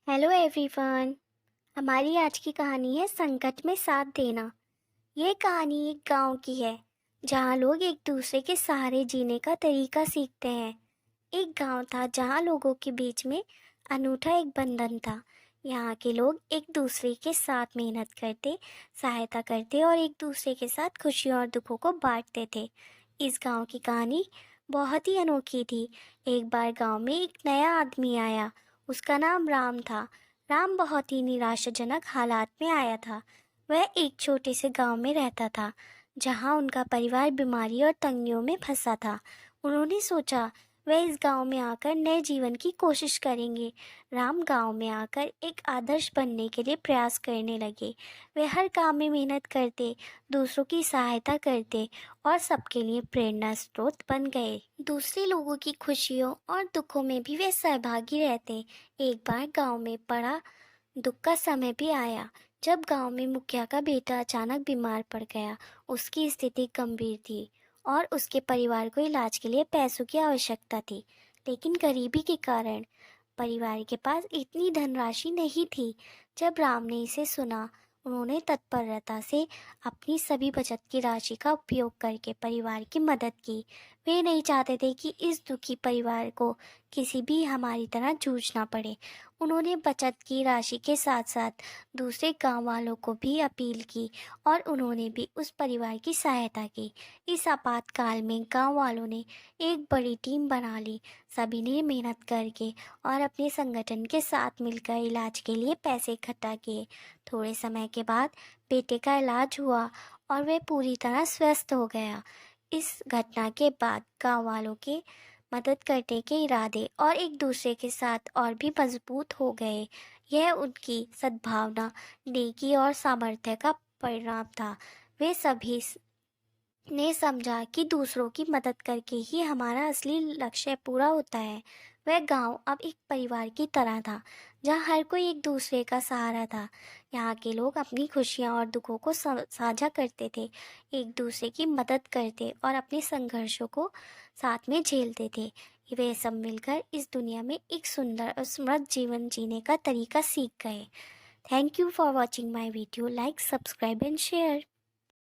Hello everyone. हमारी आज की कहानी है संकट में साथ देना। ये कहानी एक गांव की है जहां लोग एक दूसरे के सहारे जीने का तरीका सीखते हैं। एक गांव था जहां लोगों के बीच में अनूठा एक बंधन था। यहाँ के लोग एक दूसरे के साथ मेहनत करते, सहायता करते और एक दूसरे के साथ खुशियों और दुखों को बांटते थे। इस गांव की कहानी बहुत ही अनोखी थी। एक बार गांव में एक नया आदमी आया। उसका नाम राम था। राम बहुत ही निराशाजनक हालात में आया था। वह एक छोटे से गांव में रहता था जहां उनका परिवार बीमारी और तंगियों में फंसा था। उन्होंने सोचा वह इस गांव में आकर नए जीवन की कोशिश करेंगे। राम गांव में आकर एक आदर्श बनने के लिए प्रयास करने लगे। वे हर काम में मेहनत करते, दूसरों की सहायता करते और सबके लिए प्रेरणा स्रोत बन गए। दूसरे लोगों की खुशियों और दुखों में भी वे सहभागी रहते। एक बार गांव में बड़ा दुख का समय भी आया जब गांव में मुखिया का बेटा अचानक बीमार पड़ गया। उसकी स्थिति गंभीर थी और उसके परिवार को इलाज के लिए पैसों की आवश्यकता थी। लेकिन गरीबी के कारण परिवार के पास इतनी धनराशि नहीं थी। जब राम ने इसे सुना, उन्होंने तत्परता से अपनी सभी बचत की राशि का उपयोग करके परिवार की मदद की। वे नहीं चाहते थे कि इस दुखी परिवार को किसी भी हमारी तरह जूझना पड़े। उन्होंने बचत की राशि के साथ साथ दूसरे गांव वालों को भी अपील की और उन्होंने भी उस परिवार की सहायता की। इस आपातकाल में गांव वालों ने एक बड़ी टीम बना ली। सभी ने मेहनत करके और अपने संगठन के साथ मिलकर इलाज के लिए पैसे इकट्ठा किए। थोड़े समय के बाद बेटे का इलाज हुआ और वह पूरी तरह स्वस्थ हो गया। इस घटना के बाद गांव वालों के मदद करने के इरादे और एक दूसरे के साथ और भी मजबूत हो गए। यह उनकी सद्भावना, नेकी और सामर्थ्य का परिणाम था। वे सभी ने समझा कि दूसरों की मदद करके ही हमारा असली लक्ष्य पूरा होता है। वह गांव अब एक परिवार की तरह था जहां हर कोई एक दूसरे का सहारा था। यहाँ के लोग अपनी खुशियाँ और दुखों को साझा करते थे, एक दूसरे की मदद करते और अपने संघर्षों को साथ में झेलते थे। वे सब मिलकर इस दुनिया में एक सुंदर और समृद्ध जीवन जीने का तरीका सीख गए। Thank you for watching my video. Like, subscribe and share.